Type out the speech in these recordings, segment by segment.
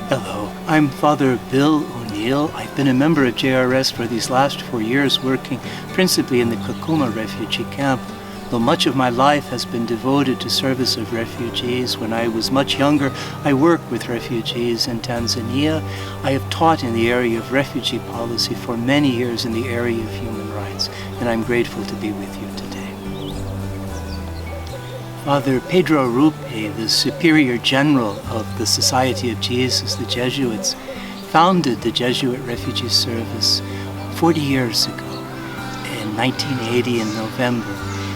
Hello, I'm Father Bill O'Neill. I've been a member of JRS for these last 4 years, working principally in the Kakuma refugee camp. Though much of my life has been devoted to service of refugees, when I was much younger, I worked with refugees in Tanzania. I have taught in the area of refugee policy for many years in the area of human rights, and I'm grateful to be with you today. Father Pedro Rupe, the Superior General of the Society of Jesus, the Jesuits, founded the Jesuit Refugee Service 40 years ago, in 1980 in November,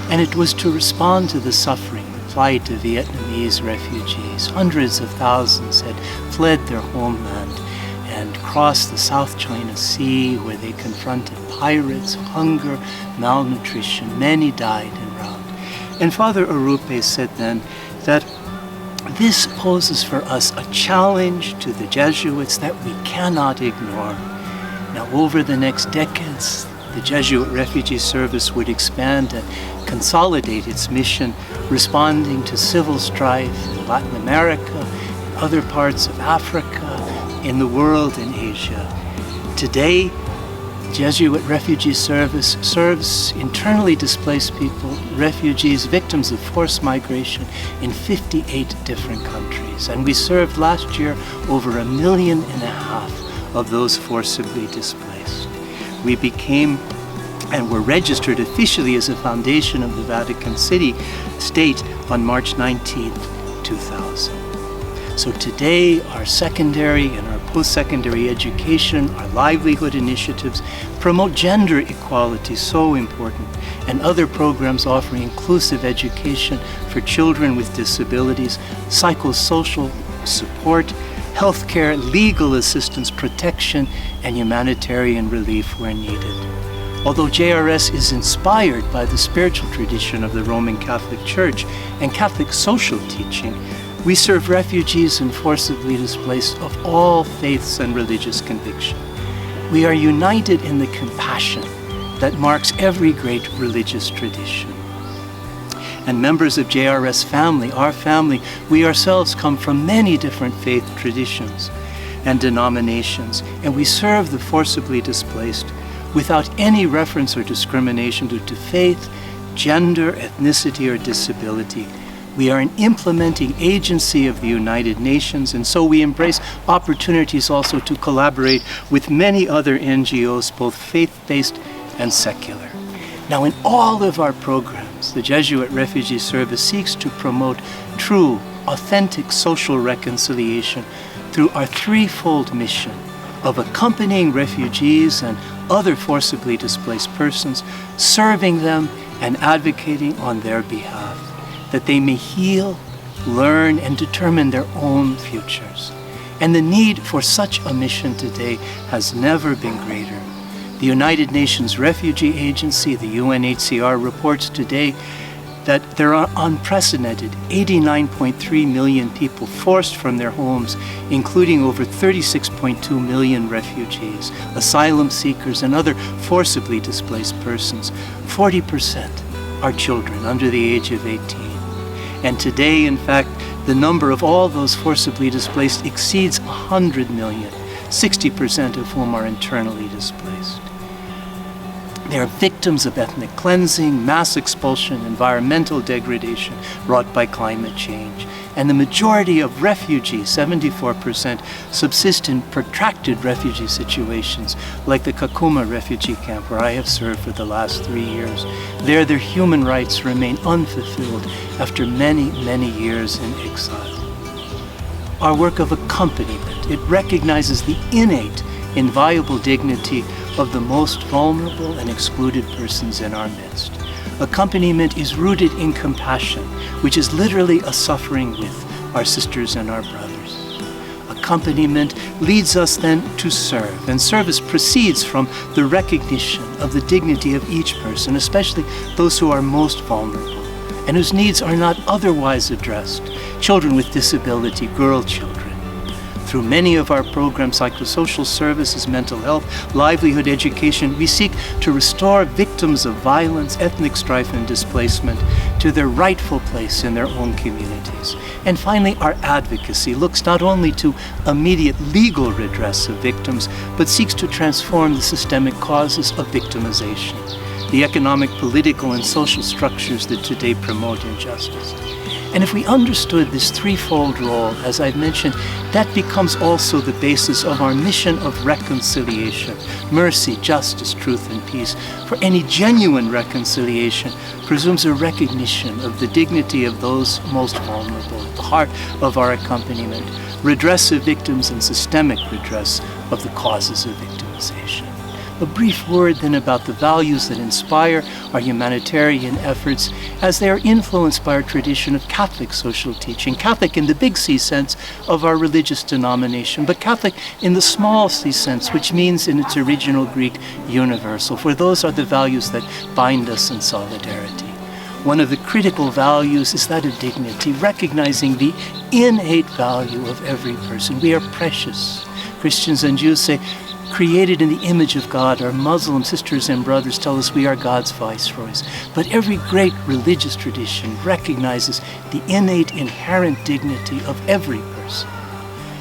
and it was to respond to the suffering, the plight of Vietnamese refugees. Hundreds of thousands had fled their homeland and crossed the South China Sea, where they confronted pirates, hunger, malnutrition. Many died en route. And Father Arupe said then that this poses for us a challenge to the Jesuits that we cannot ignore. Now, over the next decades, the Jesuit Refugee Service would expand and consolidate its mission, responding to civil strife in Latin America, in other parts of Africa, in the world, in Asia. Today, Jesuit Refugee Service serves internally displaced people, refugees, victims of forced migration in 58 different countries. And we served last year over 1.5 million of those forcibly displaced. We became and were registered officially as a foundation of the Vatican City State on March 19, 2000. So today, our secondary and our post-secondary education, our livelihood initiatives promote gender equality, so important, and other programs offering inclusive education for children with disabilities, psychosocial support, healthcare, legal assistance, protection, and humanitarian relief where needed. Although JRS is inspired by the spiritual tradition of the Roman Catholic Church and Catholic social teaching, we serve refugees and forcibly displaced of all faiths and religious conviction. We are united in the compassion that marks every great religious tradition. And members of JRS family, our family, we ourselves come from many different faith traditions and denominations, and we serve the forcibly displaced without any reference or discrimination due to faith, gender, ethnicity, or disability. We are an implementing agency of the United Nations, and so we embrace opportunities also to collaborate with many other NGOs, both faith-based and secular. Now, in all of our programs, the Jesuit Refugee Service seeks to promote true, authentic social reconciliation through our threefold mission of accompanying refugees and other forcibly displaced persons, serving them and advocating on their behalf, that they may heal, learn, and determine their own futures. And the need for such a mission today has never been greater. The United Nations Refugee Agency, the UNHCR, reports today that there are unprecedented 89.3 million people forced from their homes, including over 36.2 million refugees, asylum seekers, and other forcibly displaced persons. 40% are children under the age of 18. And today, in fact, the number of all those forcibly displaced exceeds 100 million, 60% of whom are internally displaced. They are victims of ethnic cleansing, mass expulsion, environmental degradation wrought by climate change. And the majority of refugees, 74%, subsist in protracted refugee situations, like the Kakuma refugee camp, where I have served for the last 3 years. There, their human rights remain unfulfilled after many, many years in exile. Our work of accompaniment, it recognizes the innate, inviolable dignity of the most vulnerable and excluded persons in our midst. Accompaniment is rooted in compassion, which is literally a suffering with our sisters and our brothers. Accompaniment leads us then to serve, and service proceeds from the recognition of the dignity of each person, especially those who are most vulnerable and whose needs are not otherwise addressed, children with disability, girl children. Through many of our programs, psychosocial services, mental health, livelihood, education, we seek to restore victims of violence, ethnic strife, and displacement to their rightful place in their own communities. And finally, our advocacy looks not only to immediate legal redress of victims, but seeks to transform the systemic causes of victimization, the economic, political, and social structures that today promote injustice. And if we understood this threefold role, as I've mentioned, that becomes also the basis of our mission of reconciliation, mercy, justice, truth, and peace. For any genuine reconciliation presumes a recognition of the dignity of those most vulnerable, at the heart of our accompaniment, redress of victims and systemic redress of the causes of victimization. A brief word then about the values that inspire our humanitarian efforts as they are influenced by our tradition of Catholic social teaching. Catholic in the big C sense of our religious denomination, but Catholic in the small c sense, which means in its original Greek, universal, for those are the values that bind us in solidarity. One of the critical values is that of dignity, recognizing the innate value of every person. We are precious. Christians and Jews say, created in the image of God. Our Muslim sisters and brothers tell us we are God's viceroys. But every great religious tradition recognizes the innate, inherent dignity of every person.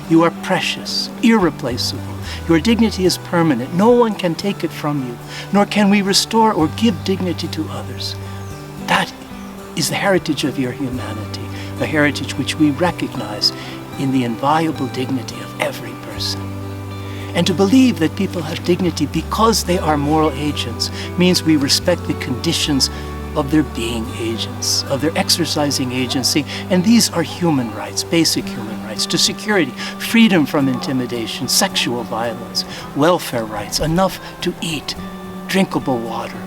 You are precious, irreplaceable. Your dignity is permanent. No one can take it from you, nor can we restore or give dignity to others. That is the heritage of your humanity, a heritage which we recognize in the inviolable dignity of every person. And to believe that people have dignity because they are moral agents means we respect the conditions of their being agents, of their exercising agency. And these are human rights, basic human rights, to security, freedom from intimidation, sexual violence, welfare rights, enough to eat, drinkable water,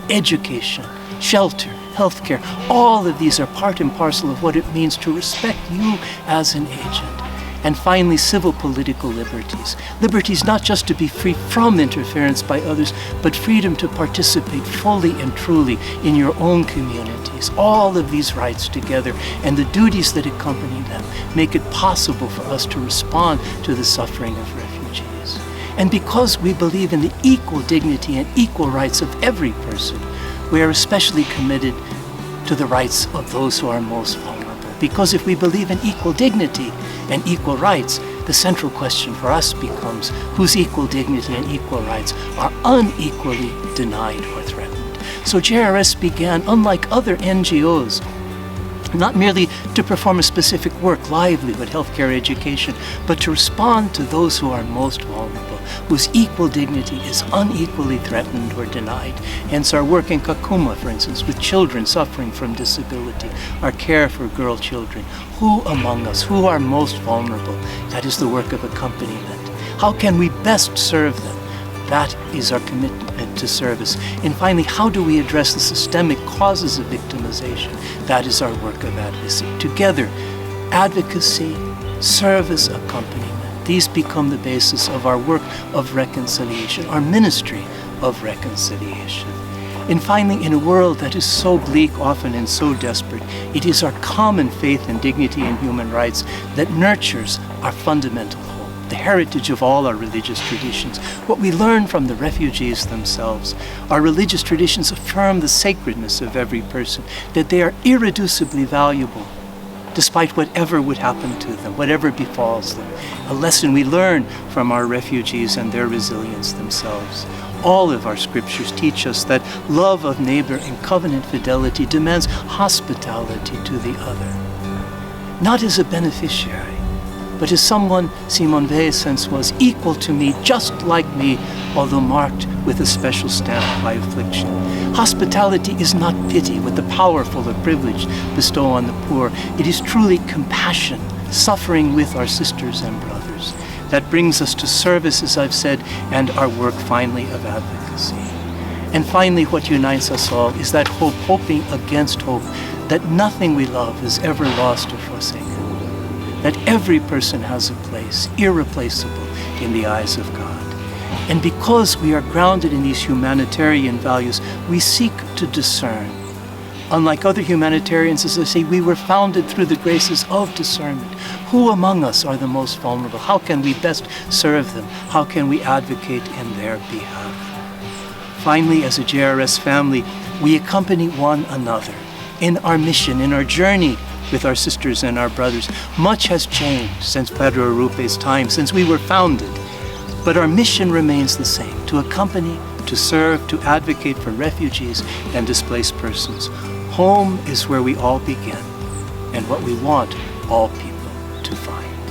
education, shelter, healthcare. All of these are part and parcel of what it means to respect you as an agent. And finally, civil political liberties. Liberties not just to be free from interference by others, but freedom to participate fully and truly in your own communities. All of these rights together and the duties that accompany them make it possible for us to respond to the suffering of refugees. And because we believe in the equal dignity and equal rights of every person, we are especially committed to the rights of those who are most vulnerable. Because if we believe in equal dignity and equal rights, the central question for us becomes whose equal dignity and equal rights are unequally denied or threatened. So JRS began, unlike other NGOs, not merely to perform a specific work, livelihood, healthcare, education, but to respond to those who are most vulnerable, whose equal dignity is unequally threatened or denied. Hence our work in Kakuma, for instance, with children suffering from disability, our care for girl children. Who among us, who are most vulnerable? That is the work of accompaniment. How can we best serve them? That is our commitment to service. And finally, how do we address the systemic causes of victimization? That is our work of advocacy. Together, advocacy, service, accompaniment. These become the basis of our work of reconciliation, our ministry of reconciliation. And finally, in a world that is so bleak often and so desperate, it is our common faith in dignity and human rights that nurtures our fundamental hope, the heritage of all our religious traditions, what we learn from the refugees themselves. Our religious traditions affirm the sacredness of every person, that they are irreducibly valuable, despite whatever would happen to them, whatever befalls them. A lesson we learn from our refugees and their resilience themselves. All of our scriptures teach us that love of neighbor and covenant fidelity demands hospitality to the other, not as a beneficiary, but as someone, Simone Weil's sense was, equal to me, just like me, although marked with a special stamp by affliction. Hospitality is not pity, what the powerful or privileged bestow on the poor. It is truly compassion, suffering with our sisters and brothers. That brings us to service, as I've said, and our work finally of advocacy. And finally, what unites us all is that hope, hoping against hope, that nothing we love is ever lost or forsaken, that every person has a place, irreplaceable in the eyes of God. And because we are grounded in these humanitarian values, we seek to discern Unlike other humanitarians, as I say, we were founded through the graces of discernment. Who among us are the most vulnerable? How can we best serve them? How can we advocate in their behalf? Finally, as a JRS family, we accompany one another in our mission, in our journey with our sisters and our brothers. Much has changed since Pedro Arrupe's time, since we were founded. But our mission remains the same: to accompany, to serve, to advocate for refugees and displaced persons. Home is where we all begin, and what we want all people to find.